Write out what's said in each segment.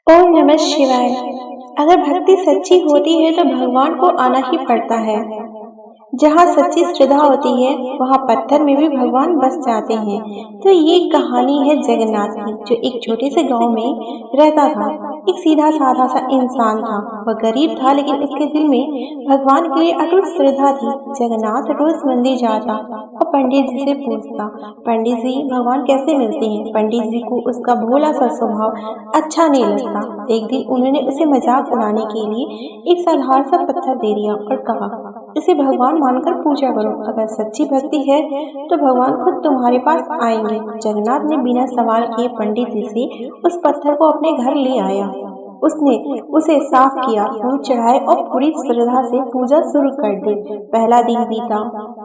ओम नमः शिवाय। अगर भक्ति सच्ची होती है तो भगवान को आना ही पड़ता है। जहाँ सच्ची श्रद्धा होती है वहाँ पत्थर में भी भगवान बस जाते हैं। तो ये कहानी है जगन्नाथ की, जो एक छोटे से गांव में रहता था। एक सीधा साधा सा इंसान था। वह गरीब था लेकिन उसके दिल में भगवान के लिए अटूट श्रद्धा थी। जगन्नाथ रोज मंदिर जाता और पंडित जी से पूछता, पंडित जी भगवान कैसे मिलते हैं। पंडित जी को उसका भोला सा स्वभाव अच्छा नहीं लगता। एक दिन उन्होंने उसे मजाक उड़ाने के लिए एक साधारण सा पत्थर दे दिया और कहा, इसे भगवान मानकर पूजा करो। अगर सच्ची भक्ति है तो भगवान खुद तुम्हारे पास आएंगे। जगन्नाथ ने बिना सवाल किए पंडित जी से उस पत्थर को अपने घर ले आया। उसने उसे साफ किया, फूल चढ़ाए और पूरी श्रद्धा से पूजा शुरू कर दी। पहला दिन बीता,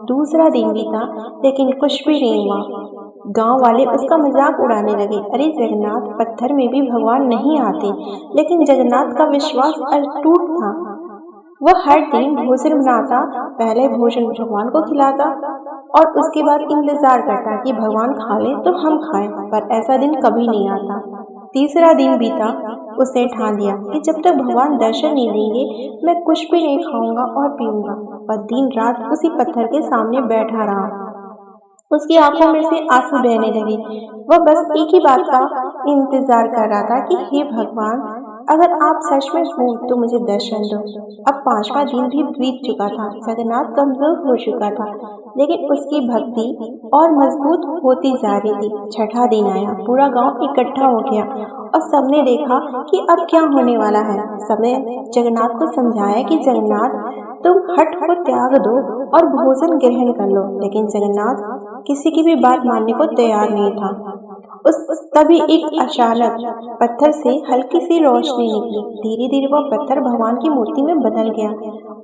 दूसरा दिन बीता, लेकिन कुछ भी नहीं हुआ। गांव वाले उसका मजाक उड़ाने लगे, अरे जगन्नाथ, पत्थर में भी भगवान नहीं आते। लेकिन जगन्नाथ का विश्वास अटूट था। वह हर दिन भोजन बनाता, पहले भोजन भगवान को खिलाता और उसके बाद इंतजार करता कि भगवान खा ले तो हम खाएं, पर ऐसा दिन कभी नहीं आता। तीसरा दिन बीता, उसने ठान लिया कि जब तक भगवान दर्शन नहीं देंगे मैं कुछ भी नहीं खाऊंगा और पीऊंगा। पर दिन रात उसी पत्थर के सामने बैठा रहा। उसकी आंखों में से आंसू बहने लगे। वह बस एक ही बात का इंतजार कर रहा था कि हे भगवान, अगर आप सच में हो तो मुझे दर्शन दो। अब पांचवा दिन भी बीत चुका था। जगन्नाथ कमजोर हो चुका था, लेकिन उसकी भक्ति और मजबूत होती जा रही थी। छठा दिन आया, पूरा गांव इकट्ठा हो गया और सबने देखा कि अब क्या होने वाला है। सबने जगन्नाथ को समझाया कि जगन्नाथ, तुम हठ को त्याग दो और भोजन ग्रहण कर लो। लेकिन जगन्नाथ किसी की भी बात मानने को तैयार नहीं था। उस तभी एक अचानक पत्थर से हल्की सी रोशनी निकली। धीरे धीरे वह पत्थर भगवान की मूर्ति में बदल गया।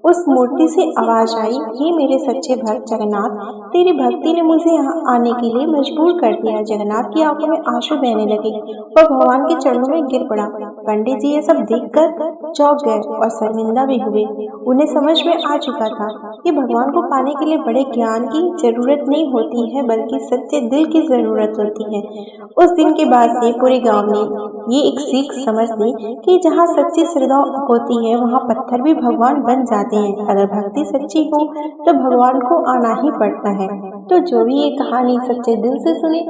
उस मूर्ति से आवाज आई, हे मेरे सच्चे भक्त जगन्नाथ, तेरी भक्ति ने मुझे यहाँ आने के लिए मजबूर कर दिया। जगन्नाथ की आंखों में आंसू बहने लगे। वह भगवान के चरणों में गिर पड़ा। पंडित जी ये सब देखकर चौंक गए और शर्मिंदा भी हुए। उन्हें समझ में आ चुका था कि भगवान को पाने के लिए बड़े ज्ञान की जरूरत नहीं होती है, बल्कि सच्चे दिल की जरूरत होती है। उस दिन के बाद से पूरे गांव ने ये एक सीख समझ ली कि जहाँ सच्ची श्रद्धा होती है वहाँ पत्थर भी भगवान बन जाते हैं। अगर भक्ति सच्ची हो तो भगवान को आना ही पड़ता है। तो जो भी ये कहानी सच्चे दिल से सुने,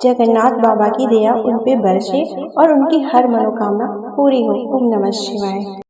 जगन्नाथ बाबा की दया उन पे बरसे और उनकी हर मनोकामना पूरी हो। ओम नमः शिवाय।